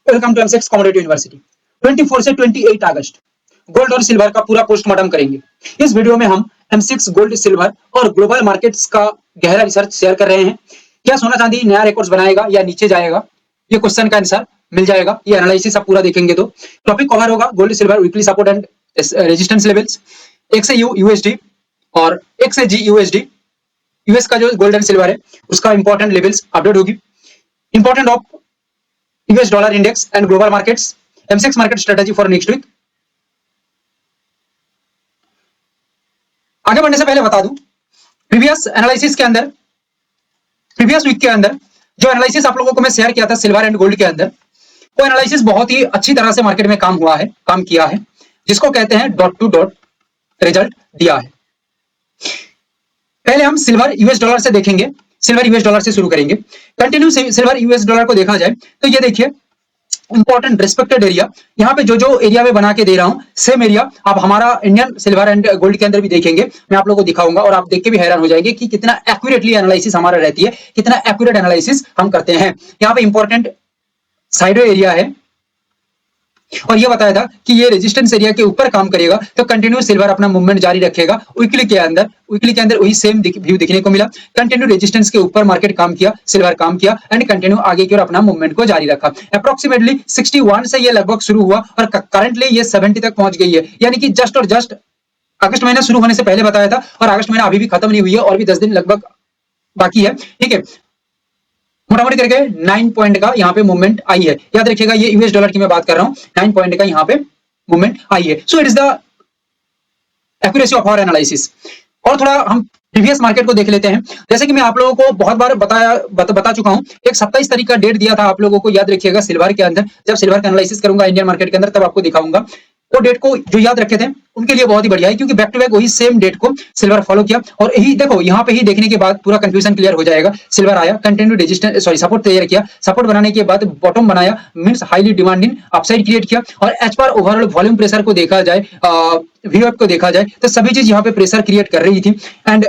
Welcome to MCX commodity university. 24 से 28 अगस्त gold और silver का पूरा पोस्टमार्टम करेंगे। इस वीडियो में हम M6 गोल्ड, सिल्वर और ग्लोबल मार्केट्स का गहरा रिसर्च शेयर कर रहे हैं। क्या सोना चांदी नया रिकॉर्ड्स बनाएगा या नीचे जाएगा, ये क्वेश्चन का आंसर मिल जाएगा। ये एनालिसिस आप पूरा देखेंगे तो टॉपिक कवर होगा gold silver weekly support and resistance levels, एक से यूएसडी और एक से GUSD। यूएस का जो गोल्ड एंड सिल्वर है उसका इंपॉर्टेंट लेवल्स अपडेट होगी। Important of US dollar index and global markets, M6 market strategy for next week. आगे बढ़ने से पहले बता दूं, प्रीवियस एनालिसिस के अंदर, प्रीवियस वीक के अंदर जो एनालिसिस आप लोगों को मैं शेयर किया था सिल्वर एंड गोल्ड के अंदर, वो एनालिसिस बहुत ही अच्छी तरह से मार्केट में काम किया है, जिसको कहते हैं डॉट टू डॉट रिजल्ट दिया है। पहले हम सिल्वर US डॉलर से देखेंगे, सिल्वर US डॉलर से शुरू करेंगे। कंटिन्यू सिल्वर US डॉलर को देखा जाए तो ये देखिए इंपॉर्टेंट रिस्पेक्टेड एरिया, यहाँ पे जो एरिया में बना के दे रहा हूं सेम एरिया आप हमारा इंडियन सिल्वर एंड गोल्ड के अंदर भी देखेंगे। मैं आप लोगों को दिखाऊंगा और आप देख के भी हैरान हो जाएंगे कि कितना एक्यूरेटली एनालिसिस हमारा रहती है, कितना एक्यूरेट एनालिसिस हम करते हैं। यहाँ पे इंपॉर्टेंट साइडो एरिया है और ये बताया था कि ये रेजिस्टेंस एरिया के ऊपर काम करेगा तो कंटिन्यू सिल्वर अपना मूवमेंट जारी रखेगा। वीकली के अंदर वही सेम व्यू देखने को मिला। कंटिन्यू रेजिस्टेंस के ऊपर मार्केट काम किया, सिल्वर काम किया एंड कंटिन्यू आगे की ओर अपना मूवमेंट को जारी रखा। अप्रोक्सीमेटली 61 से ये लगभग शुरू हुआ और करंटली ये 70 तक पहुंच गई है, यानी कि जस्ट अगस्त महीना शुरू होने से पहले बताया था और अगस्त महीना अभी भी खत्म नहीं हुई है और भी 10 दिन लगभग बाकी है। ठीक है, मोटामोटी करके 9 पॉइंट का यहाँ पे मूवमेंट आई है। याद रखिएगा ये US डॉलर की मैं बात कर रहा हूं, 9 पॉइंट का यहाँ पे मूवमेंट आई है। So it is the accuracy of our analysis. और थोड़ा हम प्रीवियस मार्केट को देख लेते हैं। जैसे कि मैं आप लोगों को बहुत बार बता चुका हूं, एक 27 तारीख का डेट दिया था आप लोगों को, याद रखिएगा सिल्वर के अंदर। जब सिल्वर का एनालिसिस करूंगा इंडियन मार्केट के अंदर तब आपको दिखाऊंगा। वो डेट को जो याद रखे थे उनके लिए बहुत ही बढ़िया है, क्योंकि बैक टू बैक वही सेम डेट को सिल्वर फॉलो किया और यही देखो यहाँ पे ही देखने के बाद पूरा कंफ्यूजन क्लियर हो जाएगा। सिल्वर आया, कंटिन्यू रेजिस्टेंस सपोर्ट तैयार किया, सपोर्ट बनाने के बाद बॉटम बनाया, means highly demanding upside create किया और as per overall volume pressure को देखा जाए, VWAP को देखा जाए तो सभी चीज यहाँ पे प्रेशर क्रिएट कर रही थी एंड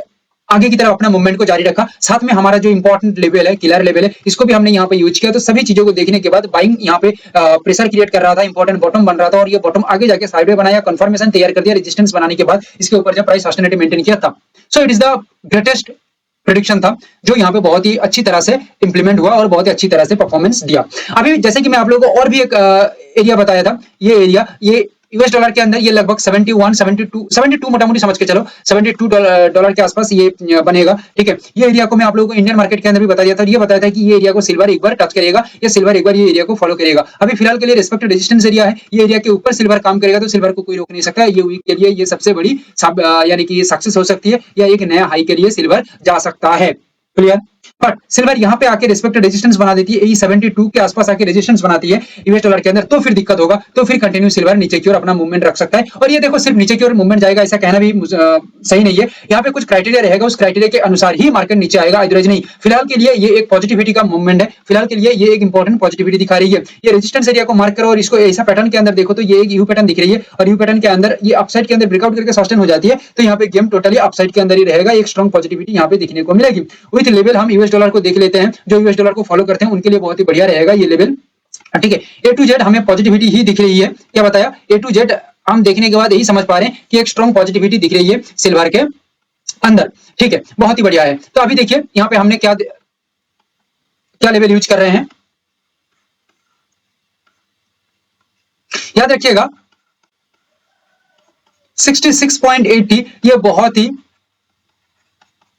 आगे की तरफ अपना मूवमेंट को जारी रखा। साथ में हमारा जो इंपॉर्टेंट लेवल है, किलर लेवल है, इसको भी हमने यहाँ पे यूज किया। तो सभी चीजों को देखने के बाद बाइंग यहाँ पे प्रेशर क्रिएट कर रहा था, इंपॉर्टेंट बॉटम बन रहा था और ये बॉटम आगे जाके साइडवे बनाया, कंफर्मेशन तैयार कर दिया, रेजिस्टेंस बनाने के बाद इसके ऊपर जब प्राइस सस्टेनेबिलिटी मेंटेन किया था। सो it is the greatest prediction था जो यहाँ पे बहुत ही अच्छी तरह से इंप्लीमेंट हुआ और बहुत ही अच्छी तरह से परफॉर्मेंस दिया। अभी जैसे कि मैं आप लोगों को और भी एक एरिया बताया था, ये एरिया ये US डॉलर के अंदर ये लगभग 72 मोटामोटी समझ के चलो 72 डॉलर के आसपास ये बनेगा। ठीक है, ये एरिया को मैं आप लोगों को इंडियन मार्केट के अंदर भी बता दिया था। ये बताया था कि ये एरिया को सिल्वर एक बार टच करेगा, ये सिल्वर एक बार ये एरिया को फॉलो करेगा। अभी फिलहाल के लिए रिस्पेक्टेड रेजिस्टेंस एरिया है, ये एरिया के ऊपर सिल्वर काम करेगा तो सिल्वर को कोई रोक नहीं सकता। ये वीक के लिए ये सबसे बड़ी यानी कि सक्सेस हो सकती है या एक नया हाई के लिए सिल्वर जा सकता है। क्लियर? बट सिल्वर यहाँ पे आके रिस्पेक्टेड रेजिस्टेंस बना देती है, 72 के आसपास आके रेजिस्टेंस बनाती है US डॉलर के अंदर, तो फिर दिक्कत होगा। तो फिर कंटिन्यू सिल्वर नीचे की ओर अपना मूवमेंट रख सकता है। और ये देखो सिर्फ नीचे की ओर मूवमेंट जाएगा ऐसा कहना भी सही नहीं है। यहाँ पे कुछ क्राइटेरिया रहेगा, उस क्राइटेरिया के अनुसार ही मार्केट नीचे आएगा, अदरवाइज नहीं। फिलहाल के लिए ये एक पॉजिटिविटी का मूवमेंट है, फिलहाल के लिए ये एक इंपॉर्टेंट पॉजिटिविटी दिखा रही है। ये रेजिस्टेंस एरिया को मार्क करो और इसको ऐसा पैटर्न के अंदर देखो तो ये एक यू पैटर्न दिख रही है और यू पैटर्न के अंदर ये अपसाइड के अंदर ब्रेकआउट करके सस्टेन हो जाती है तो यहाँ पे गेम टोटली अपसाइड के अंदर ही रहेगा। एक स्ट्रॉन्ग पॉजिटिविटी यहाँ पे देखने को मिलेगी। विथ लेवल हम US डॉलर को देख लेते हैं, जो US डॉलर को फॉलो करते हैं उनके लिए बहुत ही बढ़िया रहेगा ये लेवल। ठीक है, A to Z हमें पॉजिटिविटी ही दिख रही है। क्या बताया? A to Z हम देखने के बाद यही समझ पा रहे हैं कि एक स्ट्रॉन्ग पॉजिटिविटी दिख रही है सिल्वर के अंदर। ठीक है, बहुत ही बढ़िया है। तो अभी देखिए यहाँ पे हमने क्या लेवल यूज कर रहे हैं, याद रखिएगा 66.80 ये बहुत ही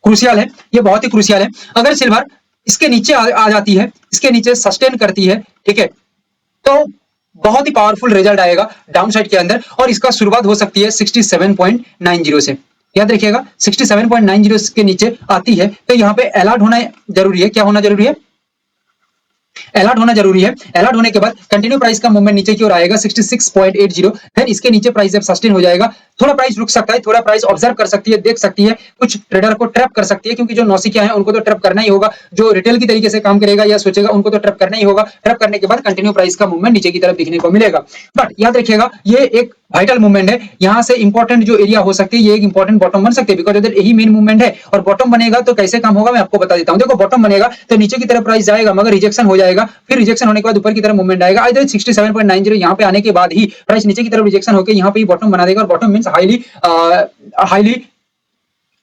क्रूशियल है, ये बहुत ही क्रूशियल है। अगर सिल्वर इसके नीचे आ जाती है, इसके नीचे सस्टेन करती है, ठीक है, तो बहुत ही पावरफुल रिजल्ट आएगा डाउन साइड के अंदर और इसका शुरुआत हो सकती है 67.90 से। याद रखिएगा 67.90 के नीचे आती है तो यहाँ पे अलर्ट होना जरूरी है। क्या होना जरूरी है? अलर्ट होना जरूरी है। अलर्ट होने के बाद कंटिन्यू प्राइस का मूवमेंट नीचे की ओर आएगा 66.80, देन इसके नीचे प्राइस जब सस्टेन हो जाएगा थोड़ा प्राइस रुक सकता है, थोड़ा प्राइस ऑब्जर्व कर सकती है, देख सकती है, कुछ ट्रेडर को ट्रैप कर सकती है, क्योंकि जो नौसिखिया हैं उनको तो ट्रैप करना ही होगा, जो रिटेल की तरीके से काम करेगा या सोचेगा उनको तो ट्रैप करना ही होगा। ट्रैप करने के बाद कंटिन्यू प्राइस का मूवमेंट नीचे की तरफ दिखने को मिलेगा। बट याद रखिएगा ये एक वाइटल मूवमेंट है, यहाँ से इंपॉर्टेंट जो एरिया हो सकती है ये एक इंपॉर्टेंट बॉटम बन सकती है, बिकॉज अगर यही मेन मूवमेंट है और बॉटम बनेगा तो कैसे काम होगा मैं आपको बता देता हूँ। देखो बॉटम बनेगा तो नीचे की तरफ प्राइस जाएगा मगर रिजेक्शन हो जाएगा, फिर रिजेक्शन होने के बाद ऊपर की तरफ मूवमेंट आएगा। इधर 67.90 यहाँ पे आने के बाद ही प्राइस नीचे की तरफ रिजेक्शन होकर यहाँ पे बॉटम बना देगा, और bottom means highly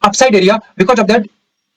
upside area, because of that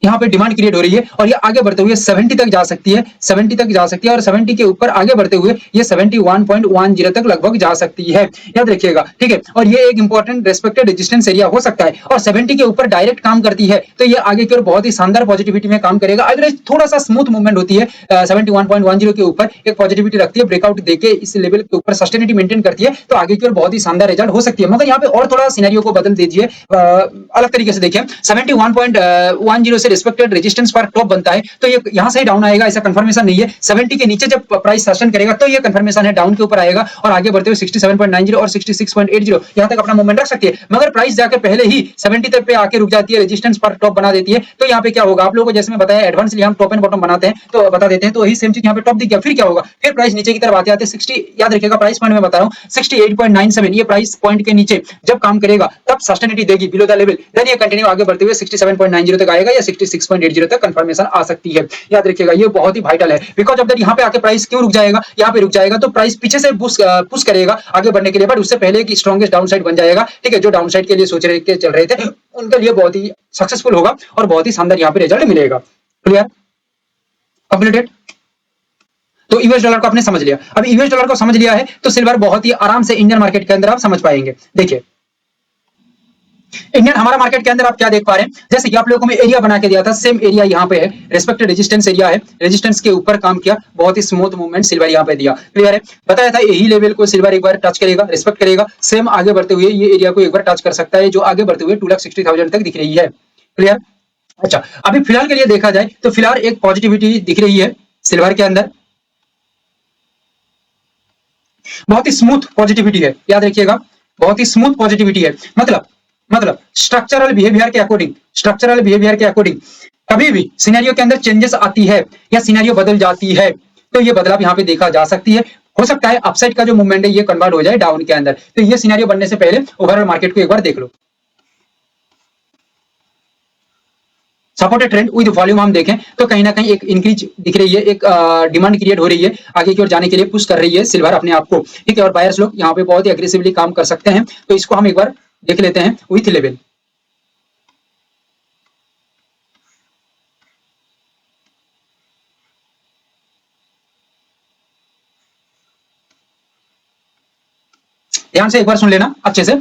यहाँ पे डिमांड क्रिएट हो रही है और ये आगे बढ़ते हुए 70 तक जा सकती है, 70 तक जा सकती है, और 70 के ऊपर आगे बढ़ते हुए ये 71.10 तक लगभग जा सकती है, याद रखिएगा, ठीक है। और ये एक इंपॉर्टेंट रेस्पेक्टेड रेजिस्टेंस एरिया हो सकता है, और 70 के ऊपर डायरेक्ट काम करती है तो ये आगे की ओर बहुत ही शानदार पॉजिटिविटी में काम करेगा। अदरवाइज थोड़ा सा स्मूथ मूवमेंट होती है 71.10 के ऊपर, एक पॉजिटिविटी रखती है, ब्रेकआउट देके इस लेवल के ऊपर सस्टेनिटी मेंटेन करती है, तो आगे की ओर बहुत ही शानदार रिजल्ट हो सकती है। मगर यहाँ पे और थोड़ा सिनेरियो को बदल दीजिए, अलग तरीके से देखिए, 71.10 से रिस्पेक्टेड रेजिस्टेंस पर टॉप बनता है तो ये यहां से ही डाउन आएगा, ऐसा कंफर्मेशन नहीं है। 70 के नीचे जब प्राइस सस्टेन करेगा तो ये कंफर्मेशन है डाउन के ऊपर आएगा, और आगे बढ़ते हुए 67.90 और 66.80 यहां तक अपना मूवमेंट रख सकती है। मगर प्राइस जाके पहले ही 70 तक पे आके रुक जाती है, रेजिस्टेंस पर टॉप बना देती है, तो यहाँ पे क्या होगा, आप लोगों को जैसे मैं बताया एडवांसली हम टॉप एंड बॉटम बनाते हैं तो बता देते हैं, तो वही सेम चीज यहाँ पे टॉप दिख गया, फिर क्या होगा, फिर प्राइस नीचे की तरफ आते आते 60, याद रखिएगा प्राइस पॉइंट में बता रहा हूँ 68.97, ये प्राइस पॉइंट के नीचे जब काम करेगा तब सस्टेनिटी देगी बिलो द लेवल, देन ये कंटिन्यू आगे बढ़ते हुए 67.90 तक आएगा या 66.80 तक कंफर्मेशन आ सकती है, याद रखिएगा। ये बहुत ही वाइटल है, बिकॉज ऑफ दैट यहाँ पे आके प्राइस क्यों रुक जाएगा, यहाँ पे रुक जाएगा तो प्राइस पीछे से पुश करेगा आगे बढ़ने के लिए, बट उससे पहले की स्ट्रॉन्गेस्ट डाउन साइड बन जाएगा, ठीक है। जो डाउन साइड के लिए सोच रहे चल रहे थे उनके लिए बहुत ही सक्सेसफुल होगा और बहुत ही शानदार यहाँ पे रिजल्ट मिलेगा। Clear, completed. तो यूएस डॉलर को आपने समझ लिया, अब यूएस डॉलर को समझ लिया है तो सिल्वर बहुत ही आराम से इंडियन मार्केट के अंदर आप समझ पाएंगे। देखिए इंडियन हमारा मार्केट के अंदर आप क्या देख पा रहे हैं, जैसे कि आप लोगों को मैं एरिया बना के दिया था, सेम एरिया यहाँ पे है, रेस्पेक्टेड रेजिस्टेंस एरिया है, रेजिस्टेंस के ऊपर काम किया, बहुत ही स्मूथ मूवमेंट सिल्वर यहाँ पे दिया। क्लियर है, बताया था यही लेवल को सिल्वर एक बार टच करेगा, रिस्पेक्ट करेगा, सेम आगे बढ़ते हुए ये एरिया को एक बार टच कर सकता है, जो आगे बढ़ते हुए 2,60,000 तक दिख रही है। क्लियर, अच्छा अभी फिलहाल के लिए देखा जाए तो फिलहाल एक पॉजिटिविटी दिख रही है सिल्वर के अंदर, बहुत ही स्मूथ पॉजिटिविटी है, याद रखिएगा, बहुत ही स्मूथ पॉजिटिविटी है। मतलब स्ट्रक्चरल बिहेवियर के अकॉर्डिंग कभी भी सिनेरियो के अंदर चेंजेस आती है या सिनेरियो बदल जाती है तो ये बदलाव यहाँ पे देखा जा सकती है। हो सकता है अपसाइड का जो मूवमेंट है ये कन्वर्ट हो जाए डाउन के अंदर, तो ये सिनेरियो बनने से पहले ओवरऑल मार्केट को एक बार देख लो। सपोर्टेड ट्रेंड विद वॉल्यूम हम देखें तो कहीं ना कहीं एक इंक्रीज दिख रही है, एक डिमांड क्रिएट हो रही है, आगे की ओर जाने के लिए पुश कर रही है सिल्वर अपने आप को, ठीक है। और बायर्स लोग यहाँ पे बहुत ही एग्रेसिवली काम कर सकते हैं, तो इसको हम एक बार देख लेते हैं विथ लेवल। ध्यान से एक बार सुन लेना अच्छे से।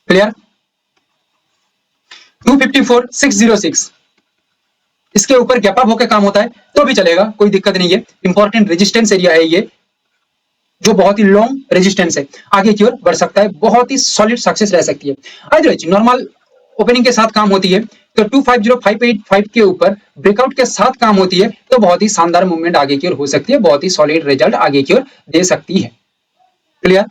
क्लियर, 254,606 इसके ऊपर गैप अप होकर काम होता है तो भी चलेगा, कोई दिक्कत नहीं है। इंपॉर्टेंट रेजिस्टेंस एरिया है ये, जो बहुत ही लॉन्ग रेजिस्टेंस है, आगे की ओर बढ़ सकता है, बहुत ही सॉलिड सक्सेस रह सकती है। अदरवाइज नॉर्मल ओपनिंग के साथ काम होती है तो 250,585 के ऊपर ब्रेकआउट के साथ काम होती है तो बहुत ही शानदार मूवमेंट आगे की ओर हो सकती है, बहुत ही सॉलिड रिजल्ट आगे की ओर दे सकती है। क्लियर,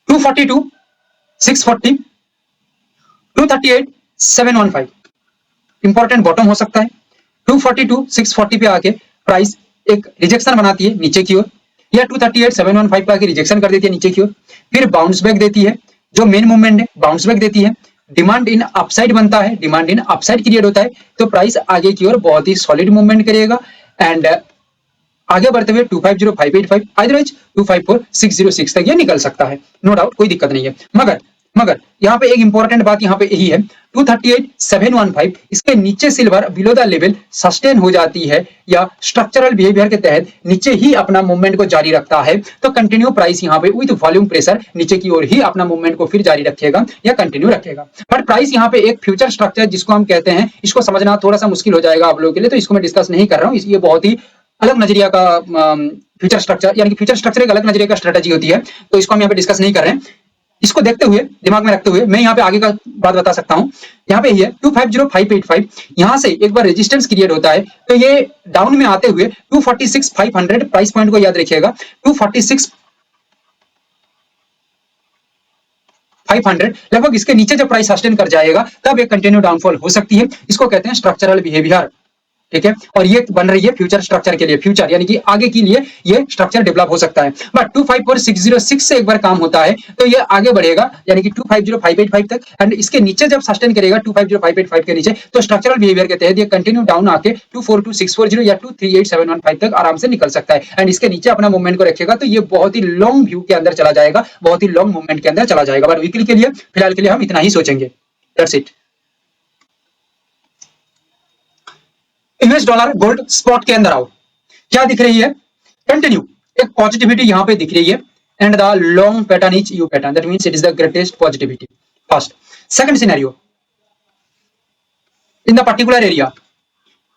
242,640, 238,715 इंपॉर्टेंट बॉटम हो सकता है। 242,640 पे आके प्राइस एक रिजेक्शन बनाती है नीचे की ओर, या 238,715 पे आके रिजेक्शन कर देती है नीचे की ओर, फिर बाउंस बैक देती है, जो मेन मूवमेंट है बाउंस बैक देती है, डिमांड इन अपसाइड बनता है, डिमांड इन अपसाइड क्रिएट होता है तो प्राइस आगे की ओर बहुत ही सॉलिड मूवमेंट करेगा एंड आगे बढ़ते हुए 250,585 अदरवाइज 254,606 तक ये निकल सकता है, नो डाउट, कोई दिक्कत नहीं है। मगर यहाँ पे एक इंपॉर्टेंट बात यहाँ पे यही है, 238,715 इसके नीचे silver below the level sustain हो जाती है या स्ट्रक्चरल बिहेवियर के तहत नीचे ही अपना मूवमेंट को जारी रखता है तो कंटिन्यू प्राइस यहाँ पे विद वॉल्यूम प्रेशर नीचे की ओर ही अपना मूवमेंट को फिर जारी रखेगा या कंटिन्यू रखेगा। बट प्राइस यहाँ पे एक फ्यूचर स्ट्रक्चर जिसको हम कहते हैं, इसको समझना थोड़ा सा मुश्किल हो जाएगा आप लोगों के लिए, तो इसको मैं डिस्कस नहीं कर रहा हूँ, ये बहुत ही अलग नजरिया का फ्यूचर स्ट्रक्चर, यानी कि फ्यूचर स्ट्रक्चर एक अलग नजरिया का स्ट्रेटजी होती है, तो इसको हम यहाँ पे डिस्कस नहीं कर रहे हैं। इसको देखते हुए, दिमाग में रखते हुए मैं यहाँ पे आगे का बात बता सकता हूँ। यहाँ पे ये 250585 यहाँ से एक बार रेजिस्टेंस क्रिएट होता है, तो ये डाउन में आते हुए 246500 प्राइस पॉइंट को याद रखिएगा, 246500 लगभग इसके नीचे जब प्राइस सस्टेन कर जाएगा तब एक कंटिन्यू डाउनफॉल हो सकती है। इसको कहते हैं स्ट्रक्चरल बिहेवियर, ठीक है। और ये बन रही है फ्यूचर स्ट्रक्चर के लिए, फ्यूचर यानी कि आगे के लिए ये स्ट्रक्चर डेवलप हो सकता है। बट 254606 से एक बार काम होता है तो ये आगे बढ़ेगा यानी कि 250585 तक, एंड इसके नीचे जब सस्टेन करेगा 250585 के नीचे तो स्ट्रक्चरल बिहेवियर के तहत ये कंटिन्यू डाउन आके 242640 या 238715 तक आराम से निकल सकता है, एंड इसके नीचे अपना मूवमेंट को रखेगा तो ये बहुत ही लॉन्ग व्यू के अंदर चला जाएगा, बहुत ही लॉन्ग मूवमेंट के अंदर चला जाएगा। बट वीकली के लिए फिलहाल के लिए हम इतना ही सोचेंगे। That's it. US dollar gold spot के अंदर आओ, क्या दिख रही है? कंटिन्यू एक पॉजिटिविटी यहां पे दिख रही है, and the long pattern is you pattern, that means it is the greatest positivity. First. Second scenario, in the particular area,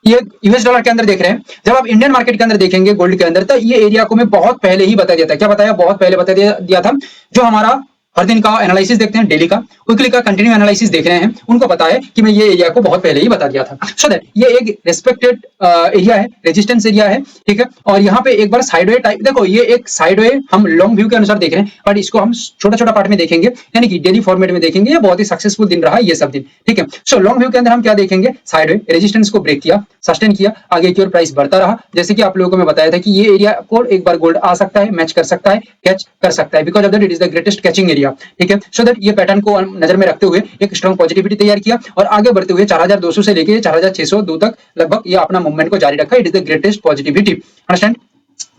ये यूएस डॉलर के अंदर देख रहे हैं, जब आप इंडियन मार्केट के अंदर देखेंगे गोल्ड के अंदर, तो ये एरिया को मैं बहुत पहले ही बता दिया था। क्या बताया? बहुत पहले बता दिया था। जो हमारा हर दिन का एनालिसिस देखते हैं, डेली का, वीकली का कंटिन्यू एनालिसिस देख रहे हैं, उनको पता है कि मैं ये एरिया को बहुत पहले ही बता दिया था। सो दैट ये एक रेस्पेक्टेड एरिया है, रेजिस्टेंस एरिया है, ठीक है। और यहाँ पे एक बार साइडवे टाइप, देखो ये एक साइडवे हम लॉन्ग व्यू के अनुसार देख रहे हैं, बट इसको हम छोटा छोटा पार्ट में देखेंगे, यानी कि डेली फॉर्मेट में देखेंगे। ये बहुत ही सक्सेसफुल दिन रहा ये सब दिन, ठीक है। सो लॉन्ग व्यू के अंदर हम क्या देखेंगे? साइडवे रेजिस्टेंस को ब्रेक किया, सस्टेन किया, आगे की ओर प्राइस बढ़ता रहा। जैसे कि आप लोगों को मैं बताया था कि ये एरिया को एक बार गोल्ड आ सकता है, मैच कर सकता है, कैच कर सकता है, because of that it is the greatest catching area, ठीक है। सो दैट ये पैटर्न को नजर में रखते हुए एक स्ट्रॉन्ग पॉजिटिविटी तैयार किया और आगे बढ़ते हुए 4200 से लेके 4602 तक लगभग ये अपना मूवमेंट को जारी रखा। It is the greatest positivity, understand?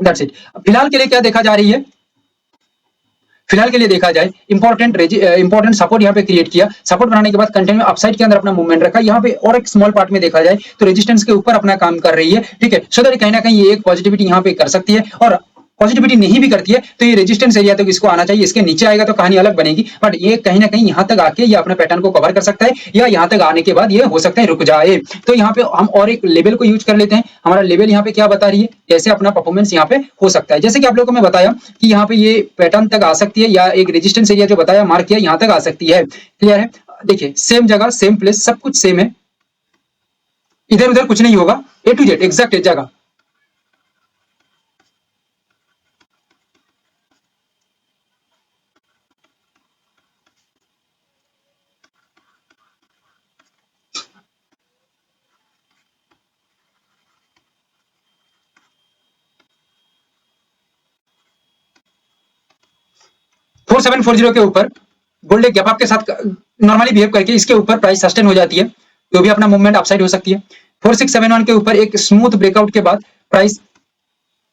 That's it. फिलहाल के लिए क्या देखा जा रही है? फिलहाल के लिए देखा जाए इंपॉर्टेंट सपोर्ट यहाँ पे क्रिएट किया, सपोर्ट बनाने के बाद कंटिन्यू अपसाइड के अंदर अपना मूवमेंट रखा। यहाँ पे और एक स्मॉल पार्ट में देखा जाए तो रेजिस्टेंस के ऊपर अपना काम कर रही है, ठीक है। सो दैट कहीं ना कहीं ये एक पॉजिटिविटी यहाँ पे कर सकती है, और पॉजिटिविटी नहीं भी करती है तो ये रेजिस्टेंस एरिया तक इसको आना चाहिए। इसके नीचे आएगा तो कहानी अलग बनेगी, बट ये कहीं ना कहीं यहाँ तक आके ये अपने पैटर्न को कवर कर सकता है, या यहाँ तक आने के बाद ये हो सकता है रुक जाए। तो यहाँ पे हम और एक लेवल को यूज कर लेते हैं। हमारा लेवल यहाँ पे क्या बता रही है, कैसे अपना परफॉर्मेंस यहाँ पे हो सकता है। जैसे कि आप लोगों को मैं बताया कि यहाँ पे ये पैटर्न तक आ सकती है, या एक रेजिस्टेंस एरिया जो बताया मार्क किया यहाँ तक आ सकती है। क्लियर है? देखिए सेम जगह सेम प्लेस, सब कुछ सेम है, इधर उधर कुछ नहीं होगा, ए टू जेड एग्जैक्ट जगह। 4740 के ऊपर गोल्ड एक गैप अप के साथ नॉर्मली बिहेव करके इसके ऊपर प्राइस सस्टेन हो जाती है तो भी अपना मूवमेंट अपसाइड हो सकती है। 4671 के ऊपर एक स्मूथ ब्रेकआउट के बाद प्राइस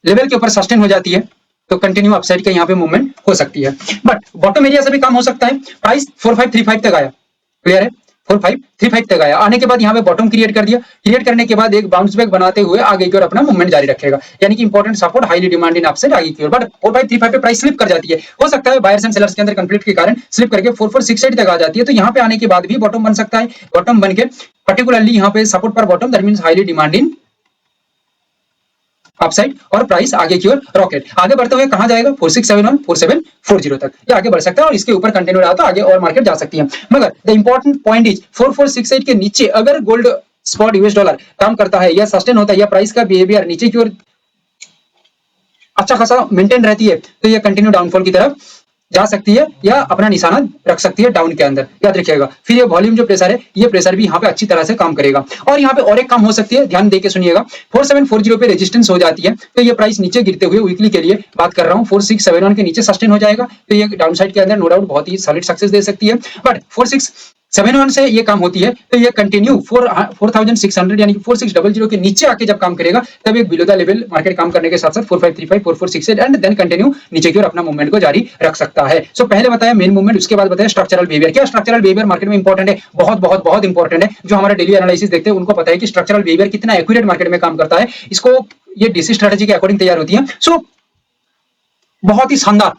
लेवल के ऊपर सस्टेन हो जाती है तो कंटिन्यू अपसाइड का यहाँ पे मूवमेंट हो सकती है। बट बॉटम एरिया से भी काम हो सकता है। प्राइस 4535 तक आया, क्लियर है? 4535 तक आया, आने के बाद यहाँ पे बॉटम क्रिएट कर दिया, क्रिएट करने के बाद एक बाउंस बैक बनाते हुए आगे की ओर अपना मूवमेंट जारी रखेगा, यानी कि important support highly demand in upside आगे की ओर। बट 4535 पे प्राइस स्लिप कर जाती है, हो सकता है बायर्स एंड सेलर्स के अंदर कंफ्लिक्ट के कारण स्लिप करके 4468 तक आ जाती है, तो यहाँ पे आने के बाद भी बॉटम बन सकता है। बॉटम बन के पर्टिकुलरली यहाँ पे सपोर्ट पर bottom, that means highly demand in upside, और प्राइस आगे की ओर रॉकेट आगे बढ़ते हुए कहां जाएगा? 4671 4740 तक ये आगे बढ़ सकता है, और इसके ऊपर कंटिन्यू रहा तो आगे और मार्केट जा सकती है। मगर द इंपॉर्टेंट पॉइंट इज 4468 के नीचे अगर गोल्ड स्पॉट यूएस डॉलर काम करता है या सस्टेन होता है या प्राइस का बिहेवियर नीचे की ओर अच्छा खासा मेंटेन रहती है तो ये कंटिन्यू डाउनफॉल की तरफ जा सकती है या अपना निशाना रख सकती है डाउन के अंदर, याद रखिएगा। फिर ये वॉल्यूम जो प्रेशर है, ये प्रेशर भी यहाँ पे अच्छी तरह से काम करेगा। और यहाँ पे और एक काम हो सकती है, ध्यान देके सुनिएगा। 4740 पे रेजिस्टेंस हो जाती है तो ये प्राइस नीचे गिरते हुए वीकली के लिए बात कर रहा हूँ 4671 के नीचे सस्टेन हो जाएगा तो ये डाउन साइड के अंदर नो डाउट बहुत ही सॉलिड सक्सेस दे सकती है। बट 4671 से ये काम होती है तो ये कंटिन्यू 4600 यानी 4600 के नीचे आके जब काम करेगा तब एक बिलो द लेवल मार्केट काम करने के साथ साथ 4535 4468 एंड देन कंटिन्यू नीचे की ओर अपना मूवमेंट को जारी रख सकता है। सो पहले बताया मेन मूवमेंट, उसके बाद बताया स्ट्रक्चरल बिहेवियर। क्या स्ट्रक्चरल बिहेवियर मार्केट में इंपॉर्टेंट है? बहुत बहुत बहुत इंपॉर्टेंट है। जो हमारा डेली एनालिसिस देखते हैं उनको पता है कि स्ट्रक्चरल बिहेवियर कितना एक्यूरेट मार्केट में काम करता है। इसको ये डीसी स्ट्रेटजी के अकॉर्डिंग तैयार होती है। सो बहुत ही शानदार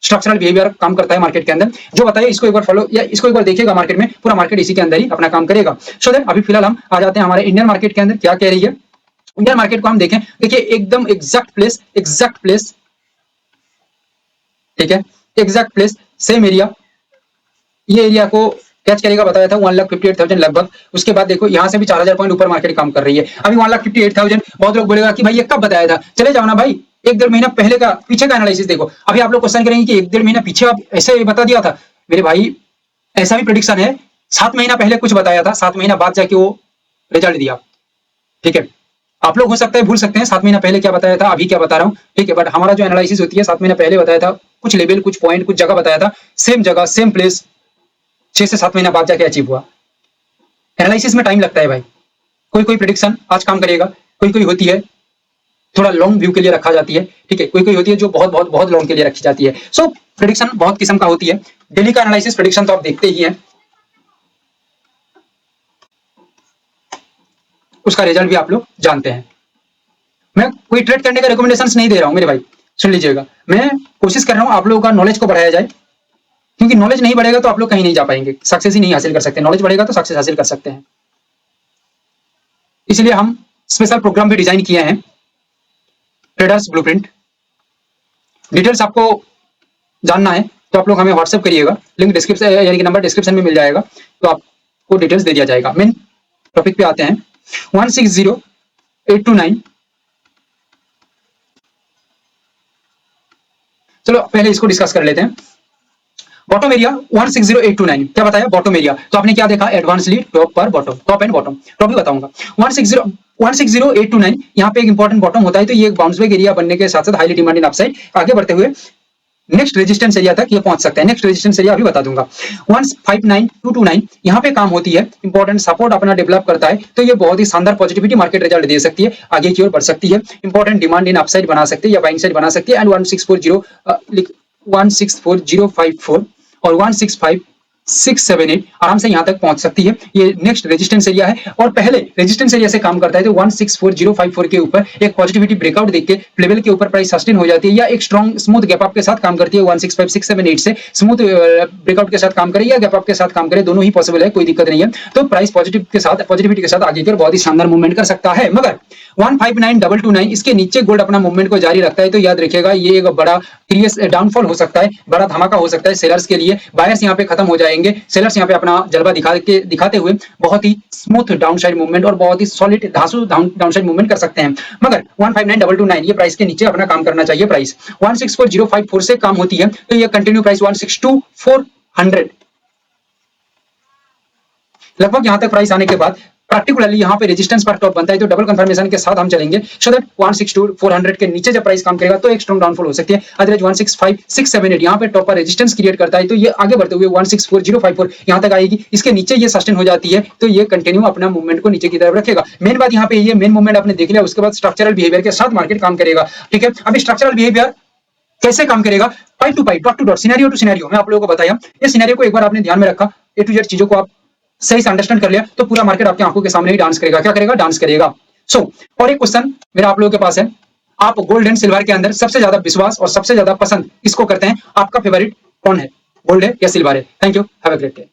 स्ट्रक्चरल बिहेवियर काम करता है मार्केट के अंदर। जो बताया इसको एक बार फॉलो या इसको एक बार देखिएगा मार्केट में, पूरा मार्केट इसी के अंदर ही अपना काम करेगा। सो देन अभी फिलहाल हम आ जाते हैं हमारे इंडियन मार्केट के अंदर क्या कह रही है। इंडियन मार्केट को हम देखें, देखिए एकदम एग्जैक्ट प्लेस, ठीक है, एग्जैक्ट प्लेस सेम एरिया ये एरिया को कैच करेगा बताया था 1,58,000 लगभग। उसके बाद देखो यहाँ से भी 4,000 पॉइंट ऊपर मार्केट काम कर रही है। अभी 1,58,000, बहुत लोग बोलेगा कि भाई ये कब बताया था, चले जाओ ना भाई, 1-1.5 महीना पहले का पीछे का एनालिसिस देखो। अभी आप लोग क्वेश्चन करेंगे कि 1-1.5 महीना पीछे आप ऐसे बता दिया था। मेरे भाई ऐसा भी प्रेडिक्शन है, 7 महीना पहले कुछ बताया था, 7 महीना बाद जाके वो रिजल्ट दिया। ठीक है, आप लोग हो सकता है भूल सकते हैं 7 महीना पहले क्या बताया था, अभी क्या बता रहा हूँ। ठीक है, बट हमारा जो एनालिसिस होती है 7 महीना पहले बताया था, कुछ लेवल, कुछ पॉइंट, कुछ जगह बताया था, सेम जगह सेम प्लेस 6 से 7 महीना बाद जाके अचीव हुआ। एनालिसिस में टाइम लगता है भाई। कोई कोई प्रेडिक्शन आज काम करेगा, कोई कोई होती है थोड़ा लॉन्ग व्यू के लिए रखा जाती है। ठीक है, कोई कोई होती है जो बहुत बहुत बहुत लॉन्ग के लिए रखी जाती है। सो प्रेडिक्शन बहुत किस्म का होती है। डेली का एनालिसिस प्रेडिक्शन तो आप देखते ही हैं, उसका रिजल्ट भी आप लोग जानते हैं। मैं कोई ट्रेड करने का रिकमेंडेशंस नहीं दे रहा हूं मेरे भाई, सुन लीजिएगा। मैं कोशिश कर रहा हूं आप लोगों का नॉलेज को बढ़ाया जाए, क्योंकि नॉलेज नहीं बढ़ेगा तो आप लोग कहीं नहीं जा पाएंगे, सक्सेस ही नहीं हासिल कर सकते। नॉलेज बढ़ेगा तो सक्सेस हासिल कर सकते हैं। इसलिए हम स्पेशल प्रोग्राम भी डिजाइन किए हैं, ट्रेडर्स ब्लूप्रिंट। डिटेल्स आपको जानना है तो आप लोग हमें व्हाट्सएप करिएगा, लिंक डिस्क्रिप्शन यानी कि नंबर डिस्क्रिप्शन में मिल जाएगा, तो आपको डिटेल्स दे दिया जाएगा। मेन टॉपिक पे आते हैं, 160829। चलो पहले इसको डिस्कस कर लेते हैं। बॉटम एरिया 160829 क्या बताया, बॉटम एरिया। तो आपने क्या देखा, एडवांस लीड, टॉप पर bottom, top and bottom, top भी बताऊंगा। 160 160,829 यहाँ पे एक इंपॉर्टेंट बॉटम होता है, तो ये एक बाउंस बैक एरिया बनने के साथ साथ हाईली डिमांडेड अपसाइड आगे बढ़ते हुए नेक्स्ट रेजिस्टेंस एरिया तक ये पहुंच सकता है। नेक्स्ट रेजिस्टेंस एरिया अभी बता दूंगा। 159229 यहाँ पे काम होती है, इंपॉर्टेंट सपोर्ट अपना डेवलप करता है, तो ये बहुत ही शानदार पॉजिटिविटी मार्केट रिजल्ट दे सकती है, आगे की ओर बढ़ सकती है, इंपॉर्टेंट डिमांड इन अपसाइड बना सकती है या बाइंग साइड बना सकती है। एंड 164054 और 165678 आराम से यहां तक पहुंच सकती है। ये नेक्स्ट रेजिस्टेंस एरिया है और पहले रेजिस्टेंस एरिया से काम करता है, तो 164054 के ऊपर एक पॉजिटिविटी ब्रेकआउट देख के लेवल के ऊपर प्राइस सस्टेन हो जाती है, या एक स्ट्रॉन्ग स्मूथ गैप अप के साथ काम करती है। 165678 से स्मूथ ब्रेकआउट के साथ काम करे या गैप अप के साथ काम करे, दोनों ही पॉसिबल है, कोई दिक्कत नहीं है। तो प्राइस पॉजिटिव के साथ, पॉजिटिविटी के साथ आगे की ओर बहुत ही शानदार मूवमेंट कर सकता है। मगर 159229 इसके नीचे गोल्ड अपना मूवमेंट को जारी रखता है, तो याद रखिएगा ये एक बड़ा सीरियस डाउनफॉल हो सकता है, बड़ा धमाका हो सकता है सेलर्स के लिए। बायर्स यहाँ पे खत्म हो जाएंगे, सेलर्स यहाँ पे अपना जलवा दिखाते हुए बहुत ही स्मूथ डाउनसाइड मूवमेंट और बहुत ही सॉलिड धांसू डाउनसाइड मूवमेंट कर सकते हैं। मगर 159229 ये प्राइस के नीचे अपना काम करना चाहिए। प्राइस 164054 से काम होती है, तो ये कंटिन्यू प्राइस 162400 लगभग यहां तक प्राइस आने के बाद प्रैक्टिकली यहाँ पे रेजिस्टेंस पर टॉप बनता है, तो डबल कंफर्मेशन के साथ हम चलेंगे, सो दैट 162400 के नीचे जब प्राइस काम करेगा तो एक स्ट्रॉन्ग डाउनफॉल हो सकती है। अदरवाइज 165678 यहाँ पे टॉप पर रेजिस्टेंस क्रिएट करता है, तो ये आगे बढ़ते हुए 164054 यहाँ तक आएगी, इसके नीचे ये सस्टेन हो जाती है, तो ये कंटिन्यू अपना मूवमेंट को नीचे की तरफ रखेगा। मेन बात यहाँ पे ये मेन मूवमेंट आपने देख लिया, उसके बाद स्ट्रक्चरल बिहेवियर के साथ मार्केट काम करेगा। ठीक है, अभी स्ट्रक्चरल बिहेवियर कैसे काम करेगा, pipe to pipe, dot to dot, scenario to scenario, मैं आप लोगों को बताया। ये सिनेरियो को एक बार आपने ध्यान में रखा, ए टू जेड चीजों को आप सही से अंडरस्टैंड कर लिया, तो पूरा मार्केट आपकी आंखों के सामने ही डांस करेगा। क्या करेगा, डांस करेगा। सो और एक क्वेश्चन मेरा आप लोगों के पास है, आप गोल्ड एंड सिल्वर के अंदर सबसे ज्यादा विश्वास और सबसे ज्यादा पसंद किसको करते हैं, आपका फेवरेट कौन है, गोल्ड है या सिल्वर है? Thank you, have a great day.